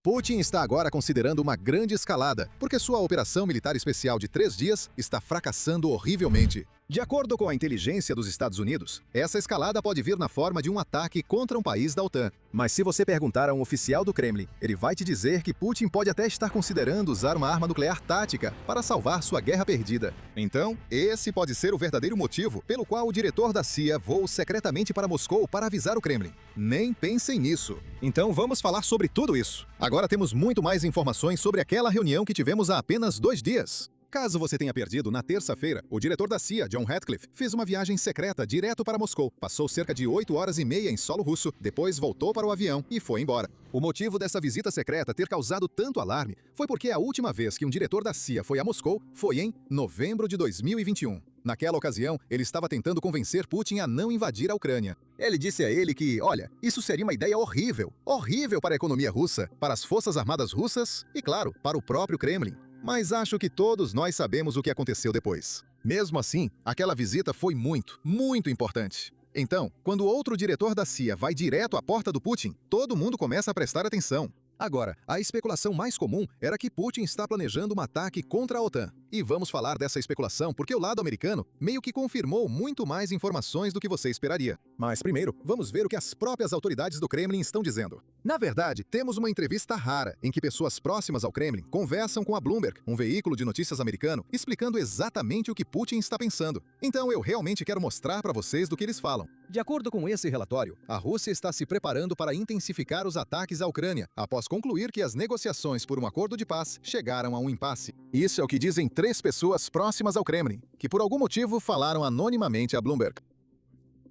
Putin está agora considerando uma grande escalada, porque sua operação militar especial de 3 dias está fracassando horrivelmente. De acordo com a inteligência dos Estados Unidos, essa escalada pode vir na forma de um ataque contra um país da OTAN. Mas se você perguntar a um oficial do Kremlin, ele vai te dizer que Putin pode até estar considerando usar uma arma nuclear tática para salvar sua guerra perdida. Então, esse pode ser o verdadeiro motivo pelo qual o diretor da CIA voou secretamente para Moscou para avisar o Kremlin. Nem pensem nisso. Então vamos falar sobre tudo isso. Agora temos muito mais informações sobre aquela reunião que tivemos há apenas 2 dias. Caso você tenha perdido, na terça-feira, o diretor da CIA, John Ratcliffe, fez uma viagem secreta direto para Moscou. Passou cerca de 8 horas e meia em solo russo, depois voltou para o avião e foi embora. O motivo dessa visita secreta ter causado tanto alarme foi porque a última vez que um diretor da CIA foi a Moscou foi em novembro de 2021. Naquela ocasião, ele estava tentando convencer Putin a não invadir a Ucrânia. Ele disse a ele que, olha, isso seria uma ideia horrível. Horrível para a economia russa, para as forças armadas russas e, claro, para o próprio Kremlin. Mas acho que todos nós sabemos o que aconteceu depois. Mesmo assim, aquela visita foi muito importante. Então, quando outro diretor da CIA vai direto à porta do Putin, todo mundo começa a prestar atenção. Agora, a especulação mais comum era que Putin está planejando um ataque contra a OTAN. E vamos falar dessa especulação porque o lado americano meio que confirmou muito mais informações do que você esperaria. Mas primeiro, vamos ver o que as próprias autoridades do Kremlin estão dizendo. Na verdade, temos uma entrevista rara em que pessoas próximas ao Kremlin conversam com a Bloomberg, um veículo de notícias americano, explicando exatamente o que Putin está pensando. Então eu realmente quero mostrar para vocês do que eles falam. De acordo com esse relatório, a Rússia está se preparando para intensificar os ataques à Ucrânia, após concluir que as negociações por um acordo de paz chegaram a um impasse. Isso é o que dizem 3 pessoas próximas ao Kremlin, que por algum motivo falaram anonimamente à Bloomberg.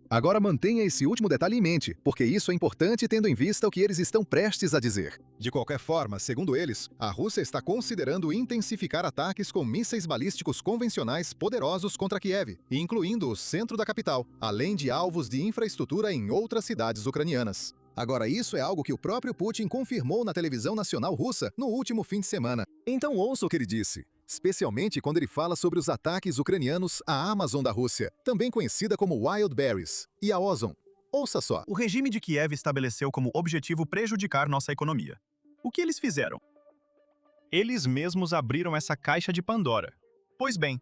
Agora mantenha esse último detalhe em mente, porque isso é importante tendo em vista o que eles estão prestes a dizer. De qualquer forma, segundo eles, a Rússia está considerando intensificar ataques com mísseis balísticos convencionais poderosos contra Kiev, incluindo o centro da capital, além de alvos de infraestrutura em outras cidades ucranianas. Agora, isso é algo que o próprio Putin confirmou na televisão nacional russa no último fim de semana. Então ouça o que ele disse. Especialmente quando ele fala sobre os ataques ucranianos à Amazon da Rússia, também conhecida como Wildberries, e a Ozon. Ouça só. O regime de Kiev estabeleceu como objetivo prejudicar nossa economia. O que eles fizeram? Eles mesmos abriram essa caixa de Pandora. Pois bem,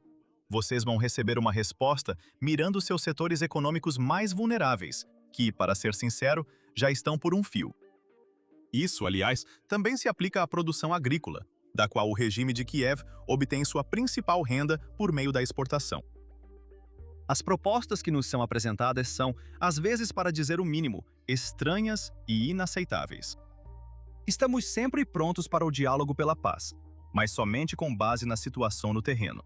vocês vão receber uma resposta mirando seus setores econômicos mais vulneráveis, que, para ser sincero, já estão por um fio. Isso, aliás, também se aplica à produção agrícola, da qual o regime de Kiev obtém sua principal renda por meio da exportação. As propostas que nos são apresentadas são, às vezes para dizer o mínimo, estranhas e inaceitáveis. Estamos sempre prontos para o diálogo pela paz, mas somente com base na situação no terreno.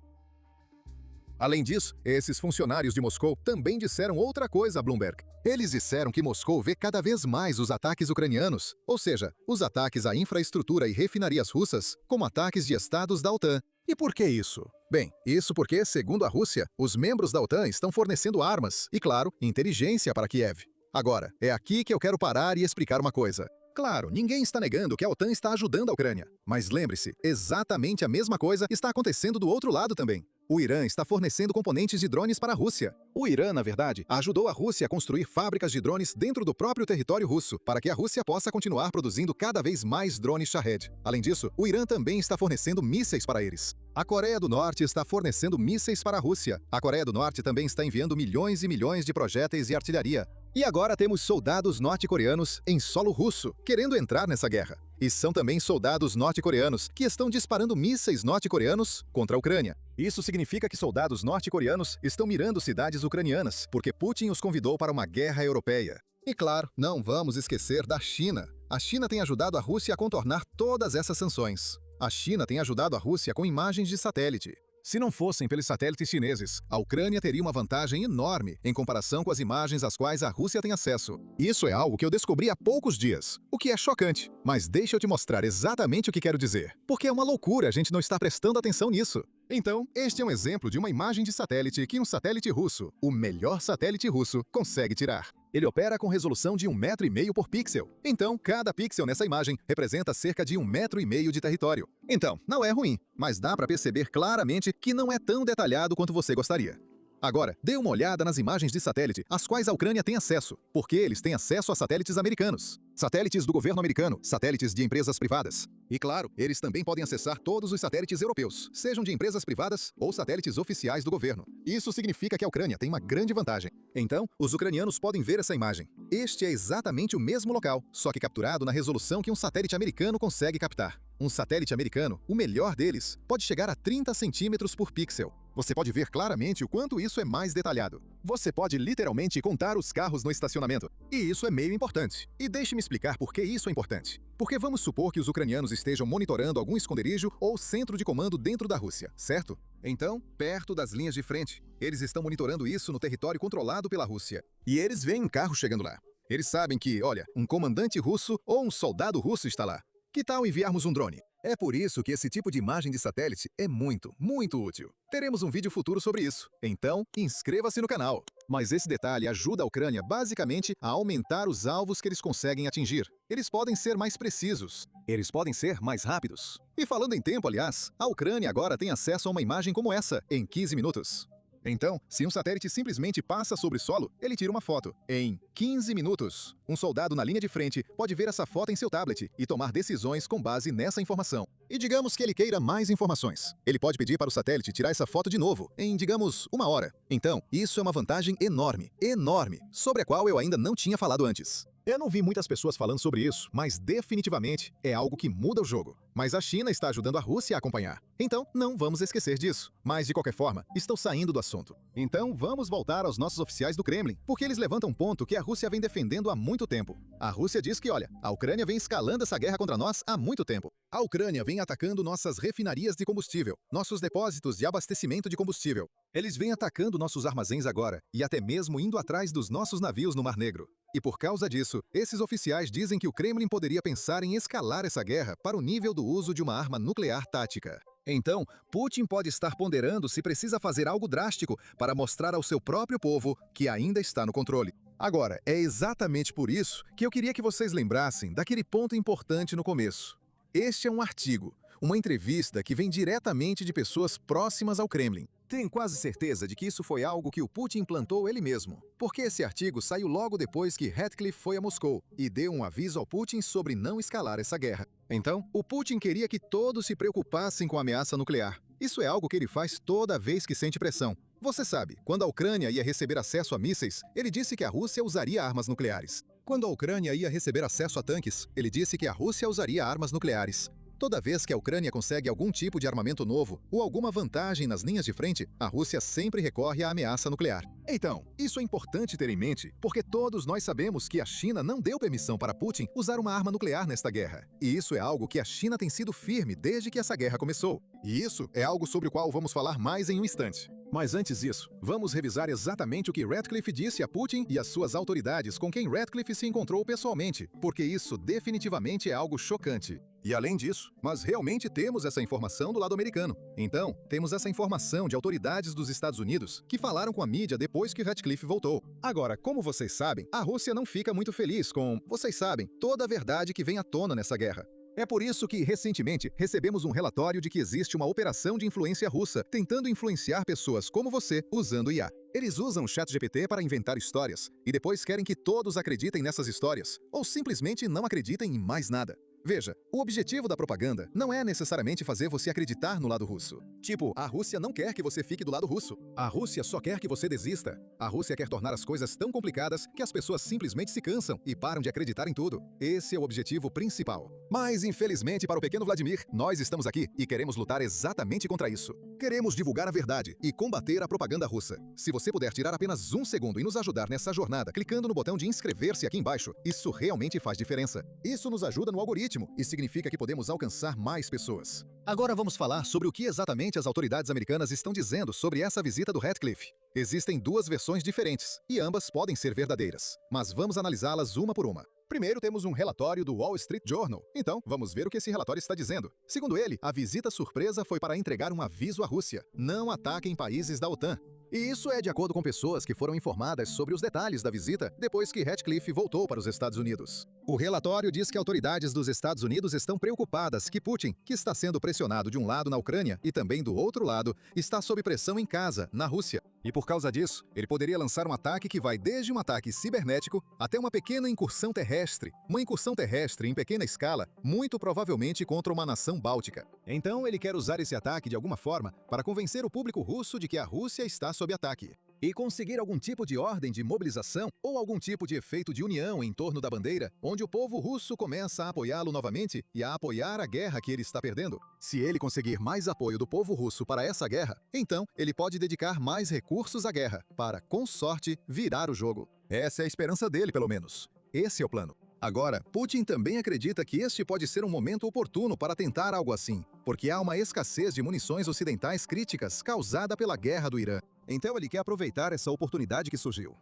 Além disso, esses funcionários de Moscou também disseram outra coisa a Bloomberg. Eles disseram que Moscou vê cada vez mais os ataques ucranianos, ou seja, os ataques à infraestrutura e refinarias russas, como ataques de estados da OTAN. E por que isso? Bem, isso porque, segundo a Rússia, os membros da OTAN estão fornecendo armas e, claro, inteligência para Kiev. Agora, é aqui que eu quero parar e explicar uma coisa. Claro, ninguém está negando que a OTAN está ajudando a Ucrânia. Mas lembre-se, exatamente a mesma coisa está acontecendo do outro lado também. O Irã está fornecendo componentes de drones para a Rússia. O Irã, na verdade, ajudou a Rússia a construir fábricas de drones dentro do próprio território russo, para que a Rússia possa continuar produzindo cada vez mais drones Shahed. Além disso, o Irã também está fornecendo mísseis para eles. A Coreia do Norte está fornecendo mísseis para a Rússia. A Coreia do Norte também está enviando milhões e milhões de projéteis e artilharia. E agora temos soldados norte-coreanos em solo russo, querendo entrar nessa guerra. E são também soldados norte-coreanos que estão disparando mísseis norte-coreanos contra a Ucrânia. Isso significa que soldados norte-coreanos estão mirando cidades ucranianas, porque Putin os convidou para uma guerra europeia. E claro, não vamos esquecer da China. A China tem ajudado a Rússia a contornar todas essas sanções. A China tem ajudado a Rússia com imagens de satélite. Se não fossem pelos satélites chineses, a Ucrânia teria uma vantagem enorme em comparação com as imagens às quais a Rússia tem acesso. Isso é algo que eu descobri há poucos dias, o que é chocante. Mas deixa eu te mostrar exatamente o que quero dizer, porque é uma loucura a gente não estar prestando atenção nisso. Então, este é um exemplo de uma imagem de satélite que um satélite russo, o melhor satélite russo, consegue tirar. Ele opera com resolução de 1,5 metro por pixel. Então, cada pixel nessa imagem representa cerca de 1,5 metro de território. Então, não é ruim, mas dá para perceber claramente que não é tão detalhado quanto você gostaria. Agora, dê uma olhada nas imagens de satélite às quais a Ucrânia tem acesso, porque eles têm acesso a satélites americanos. satélites do governo americano, satélites de empresas privadas. E claro, eles também podem acessar todos os satélites europeus, sejam de empresas privadas ou satélites oficiais do governo. Isso significa que a Ucrânia tem uma grande vantagem. Então, os ucranianos podem ver essa imagem. Este é exatamente o mesmo local, só que capturado na resolução que um satélite americano consegue captar. Um satélite americano, o melhor deles, pode chegar a 30 centímetros por pixel. Você pode ver claramente o quanto isso é mais detalhado. Você pode literalmente contar os carros no estacionamento. E isso é meio importante. E deixe-me explicar por que isso é importante. Porque vamos supor que os ucranianos estejam monitorando algum esconderijo ou centro de comando dentro da Rússia, certo? Então, perto das linhas de frente, eles estão monitorando isso no território controlado pela Rússia. E eles veem um carro chegando lá. Eles sabem que, olha, um comandante russo ou um soldado russo está lá. Que tal enviarmos um drone? É por isso que esse tipo de imagem de satélite é muito, muito útil. Teremos um vídeo futuro sobre isso. Então, inscreva-se no canal. Mas esse detalhe ajuda a Ucrânia basicamente a aumentar os alvos que eles conseguem atingir. Eles podem ser mais precisos. Eles podem ser mais rápidos. E falando em tempo, aliás, a Ucrânia agora tem acesso a uma imagem como essa em 15 minutos. Então, se um satélite simplesmente passa sobre o solo, ele tira uma foto em 15 minutos. Um soldado na linha de frente pode ver essa foto em seu tablet e tomar decisões com base nessa informação. E digamos que ele queira mais informações. Ele pode pedir para o satélite tirar essa foto de novo, em, digamos, 1 hora. Então, isso é uma vantagem enorme, enorme, sobre a qual eu ainda não tinha falado antes. Eu não vi muitas pessoas falando sobre isso, mas definitivamente é algo que muda o jogo. Mas a China está ajudando a Rússia a acompanhar. Então, não vamos esquecer disso. Mas, de qualquer forma, estou saindo do assunto. Então, vamos voltar aos nossos oficiais do Kremlin, porque eles levantam um ponto que a Rússia vem defendendo há muito tempo. A Rússia diz que, olha, a Ucrânia vem escalando essa guerra contra nós há muito tempo. A Ucrânia vem atacando nossas refinarias de combustível, nossos depósitos de abastecimento de combustível. Eles vêm atacando nossos armazéns agora, e até mesmo indo atrás dos nossos navios no Mar Negro. E por causa disso, esses oficiais dizem que o Kremlin poderia pensar em escalar essa guerra para o nível do uso de uma arma nuclear tática. Então, Putin pode estar ponderando se precisa fazer algo drástico para mostrar ao seu próprio povo que ainda está no controle. Agora, é exatamente por isso que eu queria que vocês lembrassem daquele ponto importante no começo. Este é um artigo, uma entrevista que vem diretamente de pessoas próximas ao Kremlin. Tenho quase certeza de que isso foi algo que o Putin implantou ele mesmo, porque esse artigo saiu logo depois que Ratcliffe foi a Moscou e deu um aviso ao Putin sobre não escalar essa guerra. Então, o Putin queria que todos se preocupassem com a ameaça nuclear. Isso é algo que ele faz toda vez que sente pressão. Você sabe, quando a Ucrânia ia receber acesso a mísseis, ele disse que a Rússia usaria armas nucleares. Quando a Ucrânia ia receber acesso a tanques, ele disse que a Rússia usaria armas nucleares. Toda vez que a Ucrânia consegue algum tipo de armamento novo ou alguma vantagem nas linhas de frente, a Rússia sempre recorre à ameaça nuclear. Então, isso é importante ter em mente, porque todos nós sabemos que a China não deu permissão para Putin usar uma arma nuclear nesta guerra. E isso é algo que a China tem sido firme desde que essa guerra começou. E isso é algo sobre o qual vamos falar mais em um instante. Mas antes disso, vamos revisar exatamente o que Ratcliffe disse a Putin e às suas autoridades com quem Ratcliffe se encontrou pessoalmente, porque isso definitivamente é algo chocante. E além disso, nós realmente temos essa informação do lado americano. Então, temos essa informação de autoridades dos Estados Unidos que falaram com a mídia depois que Ratcliffe voltou. Agora, como vocês sabem, a Rússia não fica muito feliz com, vocês sabem, toda a verdade que vem à tona nessa guerra. É por isso que, recentemente, recebemos um relatório de que existe uma operação de influência russa tentando influenciar pessoas como você usando IA. Eles usam o ChatGPT para inventar histórias e depois querem que todos acreditem nessas histórias ou simplesmente não acreditem em mais nada. Veja, o objetivo da propaganda não é necessariamente fazer você acreditar no lado russo. Tipo, a Rússia não quer que você fique do lado russo. A Rússia só quer que você desista. A Rússia quer tornar as coisas tão complicadas que as pessoas simplesmente se cansam e param de acreditar em tudo. Esse é o objetivo principal. Mas, infelizmente, para o pequeno Vladimir, nós estamos aqui e queremos lutar exatamente contra isso. Queremos divulgar a verdade e combater a propaganda russa. Se você puder tirar apenas um segundo e nos ajudar nessa jornada clicando no botão de inscrever-se aqui embaixo, isso realmente faz diferença. Isso nos ajuda no algoritmo e significa que podemos alcançar mais pessoas. Agora vamos falar sobre o que exatamente as autoridades americanas estão dizendo sobre essa visita do Ratcliffe. Existem duas versões diferentes, e ambas podem ser verdadeiras, mas vamos analisá-las uma por uma. Primeiro temos um relatório do Wall Street Journal. Então, vamos ver o que esse relatório está dizendo. Segundo ele, a visita surpresa foi para entregar um aviso à Rússia: não ataquem países da OTAN. E isso é de acordo com pessoas que foram informadas sobre os detalhes da visita depois que Ratcliffe voltou para os Estados Unidos. O relatório diz que autoridades dos Estados Unidos estão preocupadas que Putin, que está sendo pressionado de um lado na Ucrânia e também do outro lado, está sob pressão em casa, na Rússia. E por causa disso, ele poderia lançar um ataque que vai desde um ataque cibernético até uma pequena incursão terrestre. Uma incursão terrestre em pequena escala, muito provavelmente contra uma nação báltica. Então ele quer usar esse ataque de alguma forma para convencer o público russo de que a Rússia está sob ataque. E conseguir algum tipo de ordem de mobilização ou algum tipo de efeito de união em torno da bandeira, onde o povo russo começa a apoiá-lo novamente e a apoiar a guerra que ele está perdendo. Se ele conseguir mais apoio do povo russo para essa guerra, então ele pode dedicar mais recursos à guerra, para, com sorte, virar o jogo. Essa é a esperança dele, pelo menos. Esse é o plano. Agora, Putin também acredita que este pode ser um momento oportuno para tentar algo assim, porque há uma escassez de munições ocidentais críticas causada pela guerra do Irã. Então ele quer aproveitar essa oportunidade que surgiu.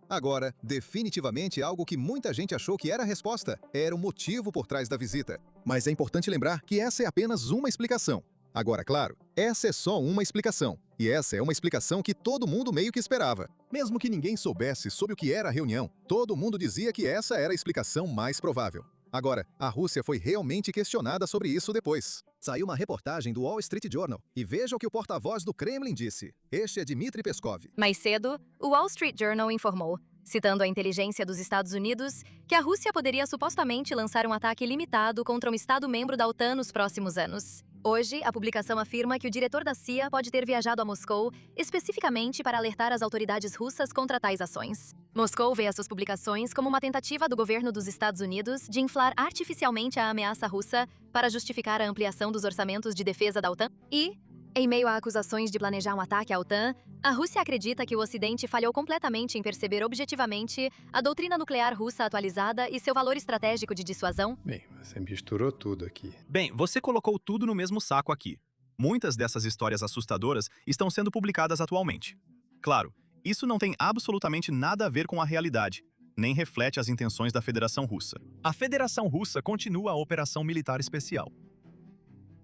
Agora, definitivamente algo que muita gente achou que era a resposta, era o motivo por trás da visita. Mas é importante lembrar que essa é apenas uma explicação. Agora, claro, essa é só uma explicação. E essa é uma explicação que todo mundo meio que esperava. Mesmo que ninguém soubesse sobre o que era a reunião, todo mundo dizia que essa era a explicação mais provável. Agora, a Rússia foi realmente questionada sobre isso depois. Saiu uma reportagem do Wall Street Journal e veja o que o porta-voz do Kremlin disse. Este é Dmitry Peskov. Mais cedo, o Wall Street Journal informou, citando a inteligência dos Estados Unidos, que a Rússia poderia supostamente lançar um ataque limitado contra um Estado-membro da OTAN nos próximos anos. Hoje, a publicação afirma que o diretor da CIA pode ter viajado a Moscou especificamente para alertar as autoridades russas contra tais ações. Moscou vê essas publicações como uma tentativa do governo dos Estados Unidos de inflar artificialmente a ameaça russa para justificar a ampliação dos orçamentos de defesa da OTAN e, em meio a acusações de planejar um ataque à OTAN, a Rússia acredita que o Ocidente falhou completamente em perceber objetivamente a doutrina nuclear russa atualizada e seu valor estratégico de dissuasão. Bem, você misturou tudo aqui. Bem, você colocou tudo no mesmo saco aqui. Muitas dessas histórias assustadoras estão sendo publicadas atualmente. Claro, isso não tem absolutamente nada a ver com a realidade, nem reflete as intenções da Federação Russa. A Federação Russa continua a operação militar especial.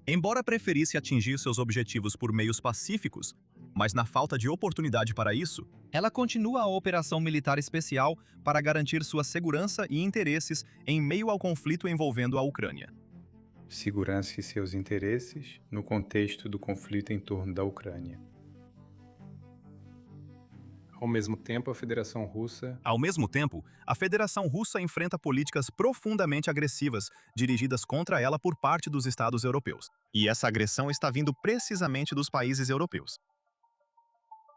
Embora preferisse atingir seus objetivos por meios pacíficos, mas na falta de oportunidade para isso, ela continua a operação militar especial para garantir sua segurança e interesses em meio ao conflito envolvendo a Ucrânia. Segurança e seus interesses no contexto do conflito em torno da Ucrânia. Ao mesmo tempo, a Federação Russa enfrenta políticas profundamente agressivas dirigidas contra ela por parte dos Estados europeus. E essa agressão está vindo precisamente dos países europeus.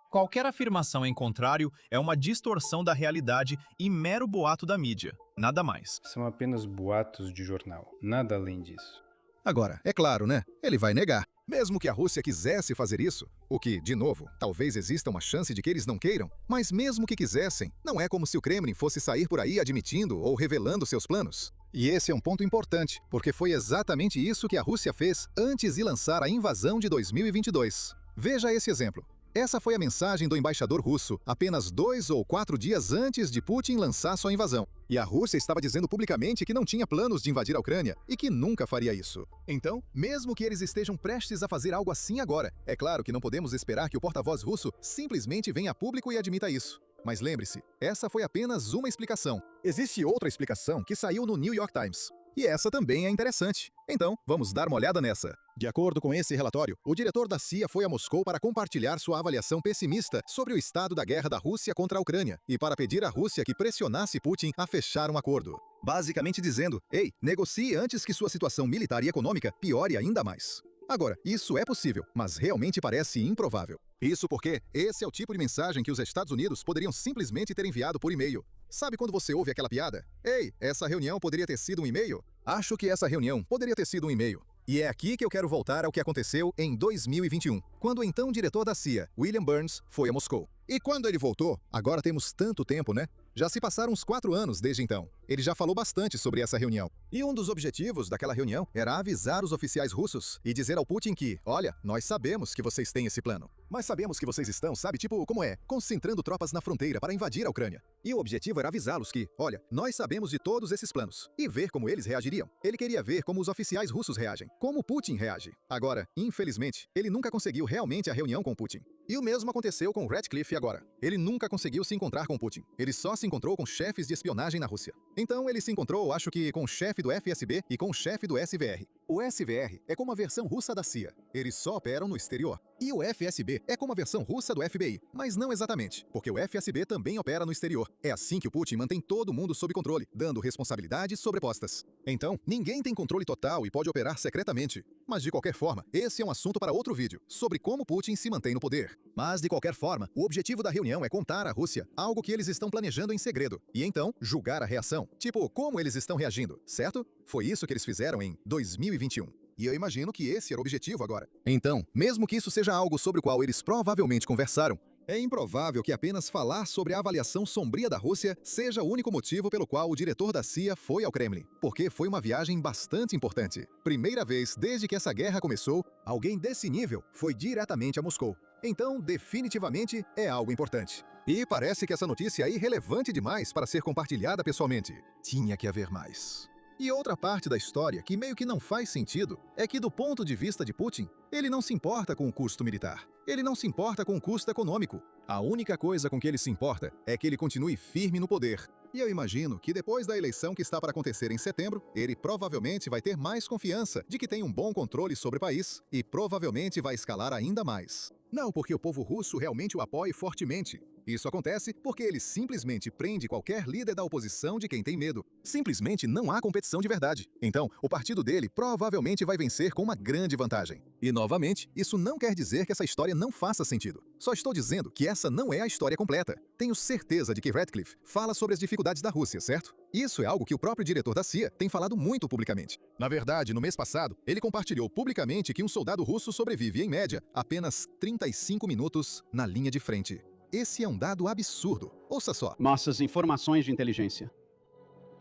Qualquer afirmação em contrário é uma distorção da realidade e mero boato da mídia, nada mais. São apenas boatos de jornal, nada além disso. Agora, é claro, né? Ele vai negar. Mesmo que a Rússia quisesse fazer isso, o que, de novo, talvez exista uma chance de que eles não queiram, mas mesmo que quisessem, não é como se o Kremlin fosse sair por aí admitindo ou revelando seus planos. E esse é um ponto importante, porque foi exatamente isso que a Rússia fez antes de lançar a invasão de 2022. Veja esse exemplo. Essa foi a mensagem do embaixador russo, apenas 2 ou 4 dias antes de Putin lançar sua invasão. E a Rússia estava dizendo publicamente que não tinha planos de invadir a Ucrânia e que nunca faria isso. Então, mesmo que eles estejam prestes a fazer algo assim agora, é claro que não podemos esperar que o porta-voz russo simplesmente venha a público e admita isso. Mas lembre-se, essa foi apenas uma explicação. Existe outra explicação que saiu no New York Times. E essa também é interessante. Então, vamos dar uma olhada nessa. De acordo com esse relatório, o diretor da CIA foi a Moscou para compartilhar sua avaliação pessimista sobre o estado da guerra da Rússia contra a Ucrânia e para pedir à Rússia que pressionasse Putin a fechar um acordo. Basicamente dizendo, ei, negocie antes que sua situação militar e econômica piore ainda mais. Agora, isso é possível, mas realmente parece improvável. Isso porque esse é o tipo de mensagem que os Estados Unidos poderiam simplesmente ter enviado por e-mail. Sabe quando você ouve aquela piada? Ei, essa reunião poderia ter sido um e-mail? Acho que essa reunião poderia ter sido um e-mail. E é aqui que eu quero voltar ao que aconteceu em 2021, quando o então diretor da CIA, William Burns, foi a Moscou. E quando ele voltou, agora temos tanto tempo, né? Já se passaram uns 4 anos desde então. Ele já falou bastante sobre essa reunião. E um dos objetivos daquela reunião era avisar os oficiais russos e dizer ao Putin que, olha, nós sabemos que vocês têm esse plano. Mas sabemos que vocês estão, sabe, tipo, como é, concentrando tropas na fronteira para invadir a Ucrânia. E o objetivo era avisá-los que, olha, nós sabemos de todos esses planos. E ver como eles reagiriam. Ele queria ver como os oficiais russos reagem. Como Putin reage. Agora, infelizmente, ele nunca conseguiu realmente a reunião com Putin. E o mesmo aconteceu com Ratcliffe agora. Ele nunca conseguiu se encontrar com Putin. Ele só se encontrou com chefes de espionagem na Rússia. Então ele se encontrou, acho que com o chefe do FSB e com o chefe do SVR. O SVR é como a versão russa da CIA. Eles só operam no exterior. E o FSB é como a versão russa do FBI, mas não exatamente, porque o FSB também opera no exterior. É assim que o Putin mantém todo mundo sob controle, dando responsabilidades sobrepostas. Então, ninguém tem controle total e pode operar secretamente. Mas de qualquer forma, esse é um assunto para outro vídeo, sobre como Putin se mantém no poder. Mas de qualquer forma, o objetivo da reunião é contar à Rússia algo que eles estão planejando em segredo, e então julgar a reação. Tipo, como eles estão reagindo, certo? Foi isso que eles fizeram em 2021. E eu imagino que esse era o objetivo agora. Então, mesmo que isso seja algo sobre o qual eles provavelmente conversaram, é improvável que apenas falar sobre a avaliação sombria da Rússia seja o único motivo pelo qual o diretor da CIA foi ao Kremlin, porque foi uma viagem bastante importante. Primeira vez desde que essa guerra começou, alguém desse nível foi diretamente a Moscou. Então, definitivamente, é algo importante. E parece que essa notícia é irrelevante demais para ser compartilhada pessoalmente. Tinha que haver mais. E outra parte da história que meio que não faz sentido é que, do ponto de vista de Putin, ele não se importa com o custo militar. Ele não se importa com o custo econômico. A única coisa com que ele se importa é que ele continue firme no poder. E eu imagino que depois da eleição que está para acontecer em setembro, ele provavelmente vai ter mais confiança de que tem um bom controle sobre o país e provavelmente vai escalar ainda mais. Não porque o povo russo realmente o apoie fortemente. Isso acontece porque ele simplesmente prende qualquer líder da oposição de quem tem medo. Simplesmente não há competição de verdade. Então, o partido dele provavelmente vai vencer com uma grande vantagem. E, novamente, isso não quer dizer que essa história não faça sentido. Só estou dizendo que essa não é a história completa. Tenho certeza de que Ratcliffe fala sobre as dificuldades da Rússia, certo? Isso é algo que o próprio diretor da CIA tem falado muito publicamente. Na verdade, no mês passado, ele compartilhou publicamente que um soldado russo sobrevive, em média, apenas 35 minutos na linha de frente. Esse é um dado absurdo. Ouça só. Nossas informações de inteligência.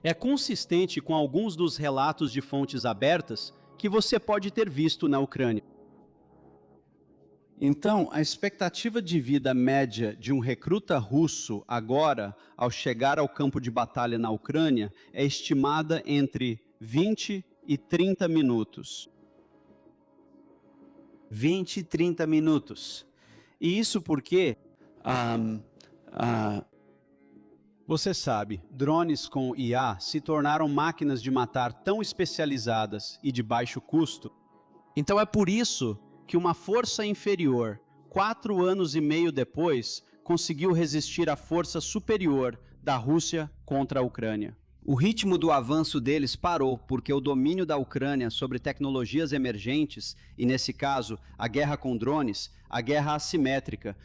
É consistente com alguns dos relatos de fontes abertas que você pode ter visto na Ucrânia. Então, a expectativa de vida média de um recruta russo agora, ao chegar ao campo de batalha na Ucrânia, é estimada entre 20 e 30 minutos. 20 e 30 minutos. E isso porque... Você sabe, drones com IA se tornaram máquinas de matar tão especializadas e de baixo custo. Então é por isso que uma força inferior, 4 anos e meio depois, conseguiu resistir à força superior da Rússia contra a Ucrânia. O ritmo do avanço deles parou porque o domínio da Ucrânia sobre tecnologias emergentes, e nesse caso, a guerra com drones, a guerra assimétrica,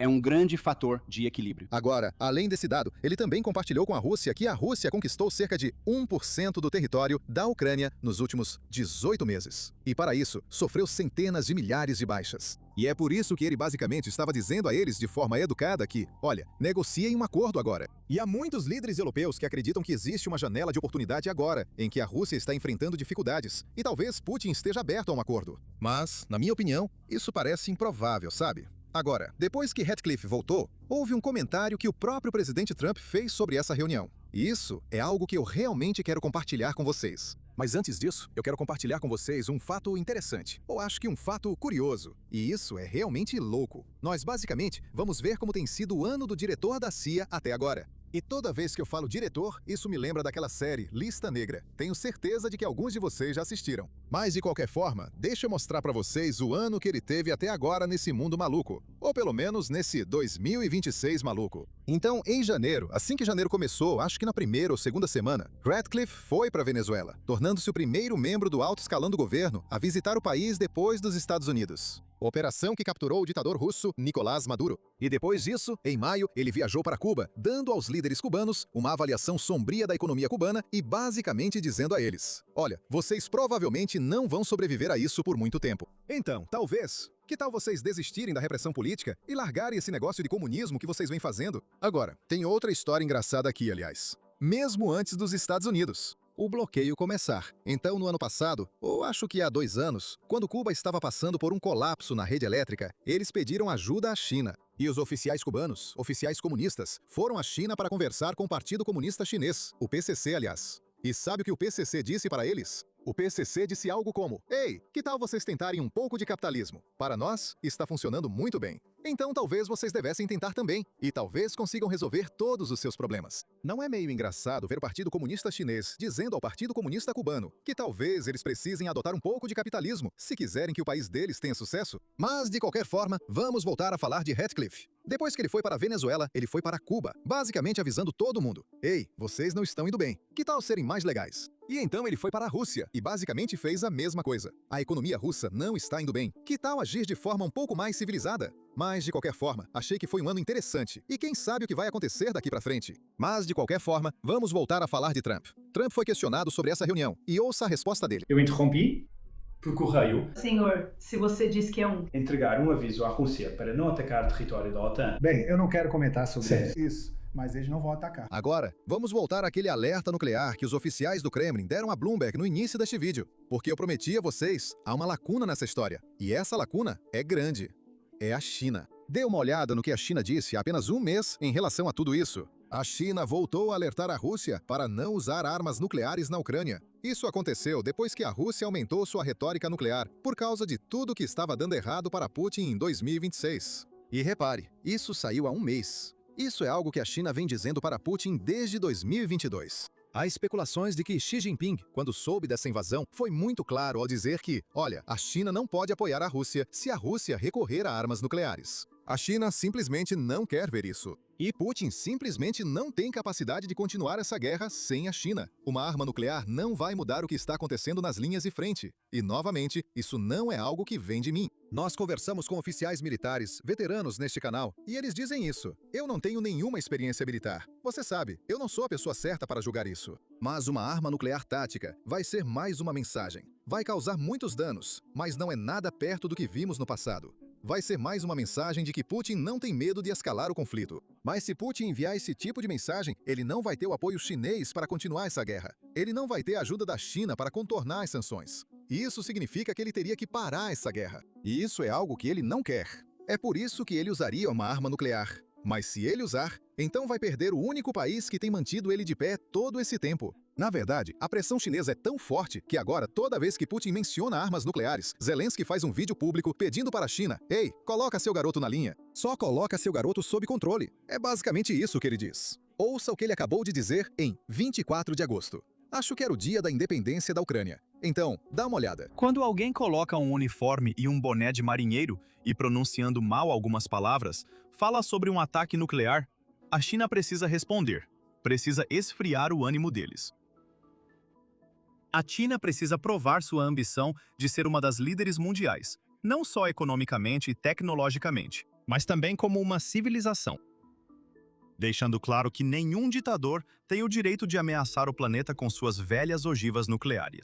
é um grande fator de equilíbrio. Agora, além desse dado, ele também compartilhou com a Rússia que a Rússia conquistou cerca de 1% do território da Ucrânia nos últimos 18 meses. E para isso, sofreu centenas de milhares de baixas. E é por isso que ele basicamente estava dizendo a eles de forma educada que, olha, negociem um acordo agora. E há muitos líderes europeus que acreditam que existe uma janela de oportunidade agora, em que a Rússia está enfrentando dificuldades, e talvez Putin esteja aberto a um acordo. Mas, na minha opinião, isso parece improvável, sabe? Agora, depois que Ratcliffe voltou, houve um comentário que o próprio presidente Trump fez sobre essa reunião. E isso é algo que eu realmente quero compartilhar com vocês. Mas antes disso, eu quero compartilhar com vocês um fato interessante, ou acho que um fato curioso. E isso é realmente louco. Nós basicamente vamos ver como tem sido o ano do diretor da CIA até agora. E toda vez que eu falo diretor, isso me lembra daquela série Lista Negra. Tenho certeza de que alguns de vocês já assistiram. Mas de qualquer forma, deixa eu mostrar pra vocês o ano que ele teve até agora nesse mundo maluco. Ou pelo menos nesse 2026 maluco. Então, em janeiro, assim que janeiro começou, acho que na primeira ou segunda semana, Ratcliffe foi pra Venezuela, tornando-se o primeiro membro do alto escalão do governo a visitar o país depois dos Estados Unidos. Operação que capturou o ditador russo Nicolás Maduro. E depois disso, em maio, ele viajou para Cuba, dando aos líderes cubanos uma avaliação sombria da economia cubana e basicamente dizendo a eles: olha, vocês provavelmente não vão sobreviver a isso por muito tempo. Então, talvez, que tal vocês desistirem da repressão política e largarem esse negócio de comunismo que vocês vêm fazendo? Agora, tem outra história engraçada aqui, aliás. Mesmo antes dos Estados Unidos, o bloqueio começar. Então, no ano passado, ou acho que há 2 anos, quando Cuba estava passando por um colapso na rede elétrica, eles pediram ajuda à China. E os oficiais cubanos, oficiais comunistas, foram à China para conversar com o Partido Comunista Chinês, o PCC, aliás. E sabe o que o PCC disse para eles? O PCC disse algo como: ei, que tal vocês tentarem um pouco de capitalismo? Para nós, está funcionando muito bem. Então talvez vocês devessem tentar também, e talvez consigam resolver todos os seus problemas. Não é meio engraçado ver o Partido Comunista Chinês dizendo ao Partido Comunista Cubano que talvez eles precisem adotar um pouco de capitalismo se quiserem que o país deles tenha sucesso? Mas, de qualquer forma, vamos voltar a falar de Ratcliffe. Depois que ele foi para a Venezuela, ele foi para Cuba, basicamente avisando todo mundo: ei, vocês não estão indo bem, que tal serem mais legais? E então ele foi para a Rússia e basicamente fez a mesma coisa. A economia russa não está indo bem. Que tal agir de forma um pouco mais civilizada? Mas, de qualquer forma, achei que foi um ano interessante. E quem sabe o que vai acontecer daqui para frente? Mas, de qualquer forma, vamos voltar a falar de Trump. Trump foi questionado sobre essa reunião e ouça a resposta dele. Eu interrompi por correio. Senhor, se você diz que é entregar um aviso à Rússia para não atacar território da OTAN. Bem, eu não quero comentar sobre isso, mas eles não vão atacar. Agora, vamos voltar àquele alerta nuclear que os oficiais do Kremlin deram a Bloomberg no início deste vídeo. Porque eu prometi a vocês, há uma lacuna nessa história. E essa lacuna é grande. É a China. Dê uma olhada no que a China disse há apenas um mês em relação a tudo isso. A China voltou a alertar a Rússia para não usar armas nucleares na Ucrânia. Isso aconteceu depois que a Rússia aumentou sua retórica nuclear por causa de tudo que estava dando errado para Putin em 2026. E repare, isso saiu há um mês. Isso é algo que a China vem dizendo para Putin desde 2022. Há especulações de que Xi Jinping, quando soube dessa invasão, foi muito claro ao dizer que, olha, a China não pode apoiar a Rússia se a Rússia recorrer a armas nucleares. A China simplesmente não quer ver isso. E Putin simplesmente não tem capacidade de continuar essa guerra sem a China. Uma arma nuclear não vai mudar o que está acontecendo nas linhas de frente. E, novamente, isso não é algo que vem de mim. Nós conversamos com oficiais militares, veteranos neste canal, e eles dizem isso. Eu não tenho nenhuma experiência militar. Você sabe, eu não sou a pessoa certa para julgar isso. Mas uma arma nuclear tática vai ser mais uma mensagem. Vai causar muitos danos, mas não é nada perto do que vimos no passado. Vai ser mais uma mensagem de que Putin não tem medo de escalar o conflito. Mas se Putin enviar esse tipo de mensagem, ele não vai ter o apoio chinês para continuar essa guerra. Ele não vai ter a ajuda da China para contornar as sanções. E isso significa que ele teria que parar essa guerra. E isso é algo que ele não quer. É por isso que ele usaria uma arma nuclear. Mas se ele usar, então vai perder o único país que tem mantido ele de pé todo esse tempo. Na verdade, a pressão chinesa é tão forte que agora, toda vez que Putin menciona armas nucleares, Zelensky faz um vídeo público pedindo para a China: ei, coloca seu garoto na linha. Só coloca seu garoto sob controle. É basicamente isso que ele diz. Ouça o que ele acabou de dizer em 24 de agosto. Acho que era o dia da independência da Ucrânia. Então, dá uma olhada. Quando alguém coloca um uniforme e um boné de marinheiro e pronunciando mal algumas palavras, fala sobre um ataque nuclear, a China precisa responder. Precisa esfriar o ânimo deles. A China precisa provar sua ambição de ser uma das líderes mundiais, não só economicamente e tecnologicamente, mas também como uma civilização. Deixando claro que nenhum ditador tem o direito de ameaçar o planeta com suas velhas ogivas nucleares.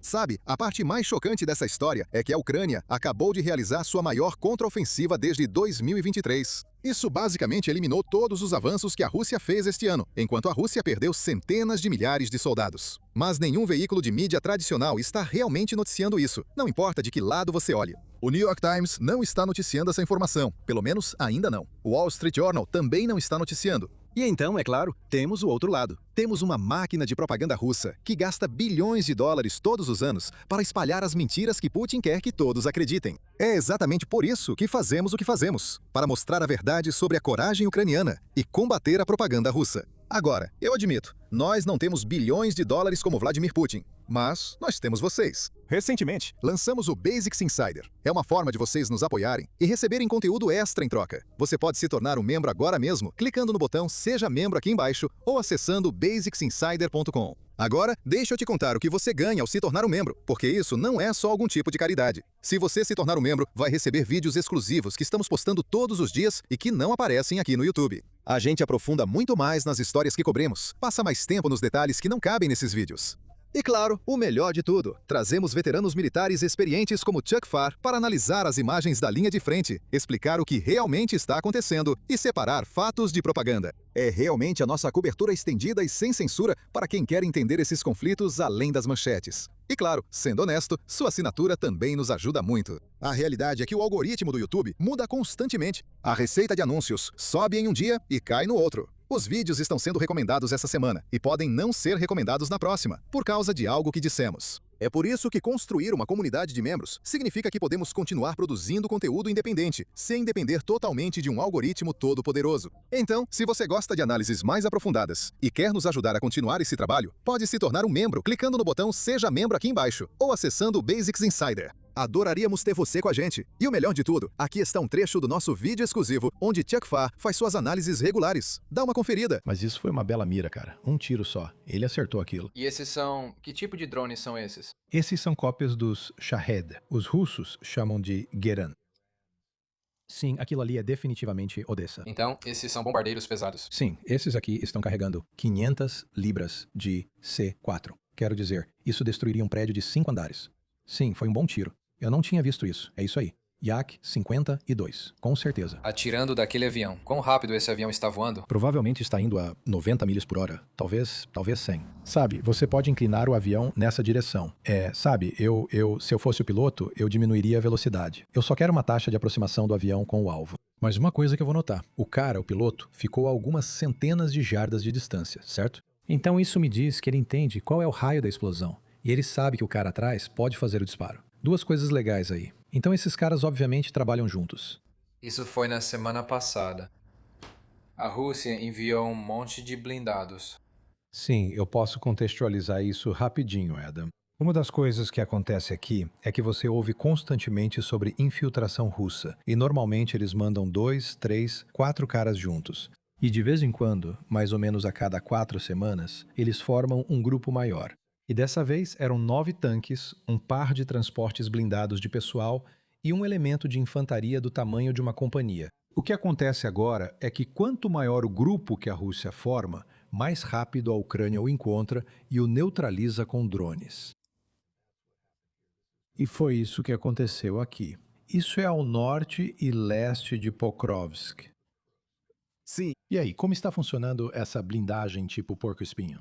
Sabe, a parte mais chocante dessa história é que a Ucrânia acabou de realizar sua maior contraofensiva desde 2023. Isso basicamente eliminou todos os avanços que a Rússia fez este ano, enquanto a Rússia perdeu centenas de milhares de soldados. Mas nenhum veículo de mídia tradicional está realmente noticiando isso, não importa de que lado você olhe. O New York Times não está noticiando essa informação, pelo menos ainda não. O Wall Street Journal também não está noticiando. E então, é claro, temos o outro lado. Temos uma máquina de propaganda russa que gasta bilhões de dólares todos os anos para espalhar as mentiras que Putin quer que todos acreditem. É exatamente por isso que fazemos o que fazemos, para mostrar a verdade sobre a coragem ucraniana e combater a propaganda russa. Agora, eu admito, nós não temos bilhões de dólares como Vladimir Putin, mas nós temos vocês. Recentemente, lançamos o Basics Insider. É uma forma de vocês nos apoiarem e receberem conteúdo extra em troca. Você pode se tornar um membro agora mesmo, clicando no botão Seja Membro aqui embaixo ou acessando basicsinsider.com. Agora, deixa eu te contar o que você ganha ao se tornar um membro, porque isso não é só algum tipo de caridade. Se você se tornar um membro, vai receber vídeos exclusivos que estamos postando todos os dias e que não aparecem aqui no YouTube. A gente aprofunda muito mais nas histórias que cobrimos, passa mais tempo nos detalhes que não cabem nesses vídeos. E claro, o melhor de tudo, trazemos veteranos militares experientes como Chuck Farr para analisar as imagens da linha de frente, explicar o que realmente está acontecendo e separar fatos de propaganda. É realmente a nossa cobertura estendida e sem censura para quem quer entender esses conflitos além das manchetes. E claro, sendo honesto, sua assinatura também nos ajuda muito. A realidade é que o algoritmo do YouTube muda constantemente. A receita de anúncios sobe em um dia e cai no outro. Os vídeos estão sendo recomendados essa semana e podem não ser recomendados na próxima, por causa de algo que dissemos. É por isso que construir uma comunidade de membros significa que podemos continuar produzindo conteúdo independente, sem depender totalmente de um algoritmo todo-poderoso. Então, se você gosta de análises mais aprofundadas e quer nos ajudar a continuar esse trabalho, pode se tornar um membro clicando no botão Seja Membro aqui embaixo ou acessando o Basics Insider. Adoraríamos ter você com a gente. E o melhor de tudo, aqui está um trecho do nosso vídeo exclusivo, onde Chuck Fa faz suas análises regulares. Dá uma conferida. Mas isso foi uma bela mira, cara. Um tiro só. Ele acertou aquilo. E esses são... Que tipo de drones são esses? Esses são cópias dos Shahed. Os russos chamam de Geran. Sim, aquilo ali é definitivamente Odessa. Então, esses são bombardeiros pesados. Sim, esses aqui estão carregando 500 libras de C4. Quero dizer, isso destruiria um prédio de 5 andares. Sim, foi um bom tiro. Eu não tinha visto isso. É isso aí. Yak 52, com certeza. Atirando daquele avião. Quão rápido esse avião está voando? Provavelmente está indo a 90 milhas por hora. Talvez 100. Sabe, você pode inclinar o avião nessa direção. Sabe, se eu fosse o piloto, eu diminuiria a velocidade. Eu só quero uma taxa de aproximação do avião com o alvo. Mas uma coisa que eu vou notar. O piloto, ficou a algumas centenas de jardas de distância, certo? Então isso me diz que ele entende qual é o raio da explosão. E ele sabe que o cara atrás pode fazer o disparo. Duas coisas legais aí. Então esses caras obviamente trabalham juntos. Isso foi na semana passada. A Rússia enviou um monte de blindados. Sim, eu posso contextualizar isso rapidinho, Adam. Uma das coisas que acontece aqui é que você ouve constantemente sobre infiltração russa. E normalmente eles mandam 2, 3, 4 caras juntos. E de vez em quando, mais ou menos a cada 4 semanas, eles formam um grupo maior. E dessa vez eram 9 tanques, um par de transportes blindados de pessoal e um elemento de infantaria do tamanho de uma companhia. O que acontece agora é que quanto maior o grupo que a Rússia forma, mais rápido a Ucrânia o encontra e o neutraliza com drones. E foi isso que aconteceu aqui. Isso é ao norte e leste de Pokrovsk. Sim. E aí, como está funcionando essa blindagem tipo porco-espinho?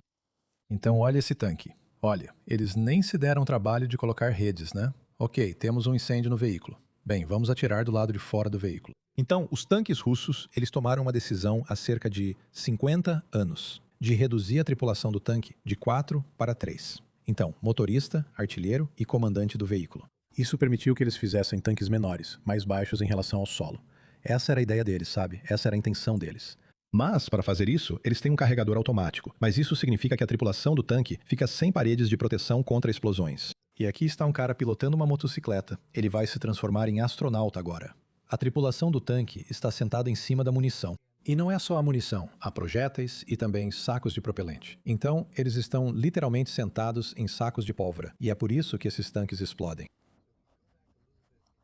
Então olha esse tanque. Olha, eles nem se deram o trabalho de colocar redes, né? Ok, temos um incêndio no veículo. Bem, vamos atirar do lado de fora do veículo. Então, os tanques russos, eles tomaram uma decisão há cerca de 50 anos de reduzir a tripulação do tanque de 4 para 3. Então, motorista, artilheiro e comandante do veículo. Isso permitiu que eles fizessem tanques menores, mais baixos em relação ao solo. Essa era a ideia deles, sabe? Essa era a intenção deles. Mas, para fazer isso, eles têm um carregador automático. Mas isso significa que a tripulação do tanque fica sem paredes de proteção contra explosões. E aqui está um cara pilotando uma motocicleta. Ele vai se transformar em astronauta agora. A tripulação do tanque está sentada em cima da munição. E não é só a munição, há projéteis e também sacos de propelente. Então, eles estão literalmente sentados em sacos de pólvora. E é por isso que esses tanques explodem.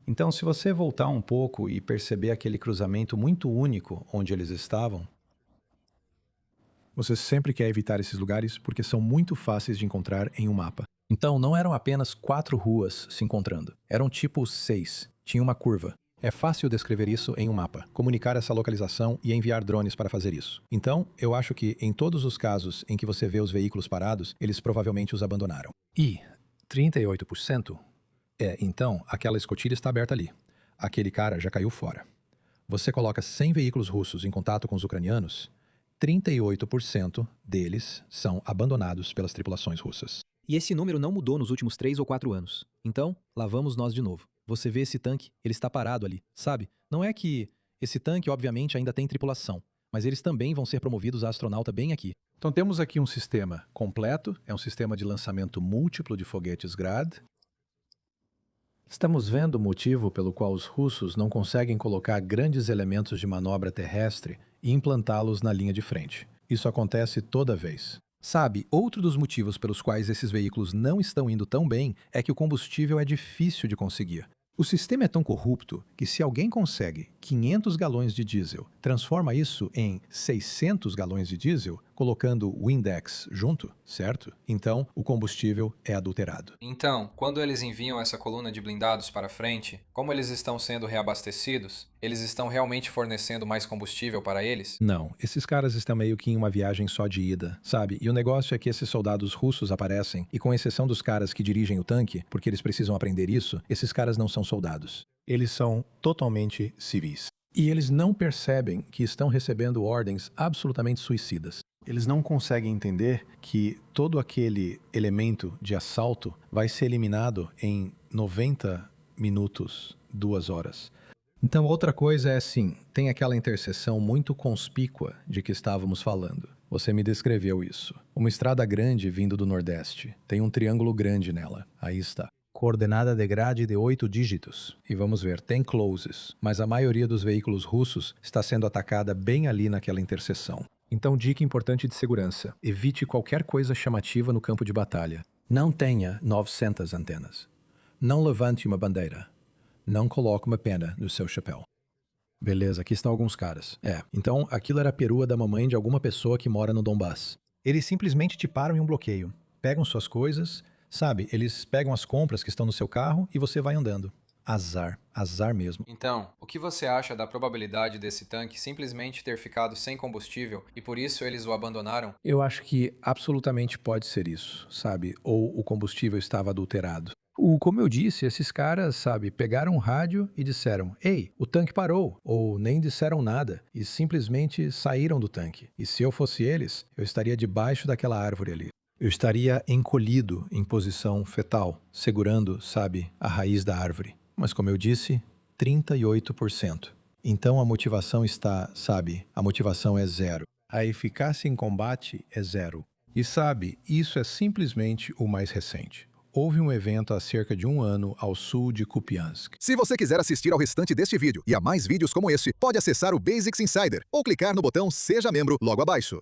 Então, se você voltar um pouco e perceber aquele cruzamento muito único onde eles estavam, você sempre quer evitar esses lugares porque são muito fáceis de encontrar em um mapa. Então, não eram apenas 4 ruas se encontrando. Eram tipo 6. Tinha uma curva. É fácil descrever isso em um mapa, comunicar essa localização e enviar drones para fazer isso. Então, eu acho que em todos os casos em que você vê os veículos parados, eles provavelmente os abandonaram. E 38%? Então, aquela escotilha está aberta ali. Aquele cara já caiu fora. Você coloca 100 veículos russos em contato com os ucranianos, 38% deles são abandonados pelas tripulações russas. E esse número não mudou nos últimos 3 ou 4 anos. Então, lá vamos nós de novo. Você vê esse tanque, ele está parado ali, sabe? Não é que esse tanque, obviamente, ainda tem tripulação, mas eles também vão ser promovidos a astronauta bem aqui. Então temos aqui um sistema completo, é um sistema de lançamento múltiplo de foguetes Grad. Estamos vendo o motivo pelo qual os russos não conseguem colocar grandes elementos de manobra terrestre e implantá-los na linha de frente. Isso acontece toda vez. Sabe, outro dos motivos pelos quais esses veículos não estão indo tão bem é que o combustível é difícil de conseguir. O sistema é tão corrupto que se alguém consegue 500 galões de diesel, transforma isso em 600 galões de diesel, colocando o index junto, certo? Então, o combustível é adulterado. Então, quando eles enviam essa coluna de blindados para frente, como eles estão sendo reabastecidos, eles estão realmente fornecendo mais combustível para eles? Não, esses caras estão meio que em uma viagem só de ida, sabe? E o negócio é que esses soldados russos aparecem, e com exceção dos caras que dirigem o tanque, porque eles precisam aprender isso, esses caras não são soldados. Eles são totalmente civis. E eles não percebem que estão recebendo ordens absolutamente suicidas. Eles não conseguem entender que todo aquele elemento de assalto vai ser eliminado em 90 minutos, 2 horas. Então, outra coisa é assim, tem aquela interseção muito conspícua de que estávamos falando. Você me descreveu isso. Uma estrada grande vindo do Nordeste. Tem um triângulo grande nela. Aí está. Coordenada de grade de 8 dígitos. E vamos ver, tem closes, mas a maioria dos veículos russos está sendo atacada bem ali naquela interseção. Então, dica importante de segurança. Evite qualquer coisa chamativa no campo de batalha. Não tenha 900 antenas. Não levante uma bandeira. Não coloque uma pena no seu chapéu. Beleza, aqui estão alguns caras. Então aquilo era a perua da mamãe de alguma pessoa que mora no Donbass. Eles simplesmente te param em um bloqueio. Pegam suas coisas, sabe? Eles pegam as compras que estão no seu carro e você vai andando. Azar. Azar mesmo. Então, o que você acha da probabilidade desse tanque simplesmente ter ficado sem combustível e por isso eles o abandonaram? Eu acho que absolutamente pode ser isso, sabe? Ou o combustível estava adulterado. Como eu disse, esses caras, sabe, pegaram um rádio e disseram: "Ei, o tanque parou", ou nem disseram nada e simplesmente saíram do tanque. E se eu fosse eles, eu estaria debaixo daquela árvore ali. Eu estaria encolhido em posição fetal, segurando, sabe, a raiz da árvore. Mas como eu disse, 38%. Então a motivação está, sabe, a motivação é 0. A eficácia em combate é 0. E sabe, isso é simplesmente o mais recente. Houve um evento há cerca de 1 ano ao sul de Kupiansk. Se você quiser assistir ao restante deste vídeo e a mais vídeos como este, pode acessar o Basics Insider ou clicar no botão Seja Membro logo abaixo.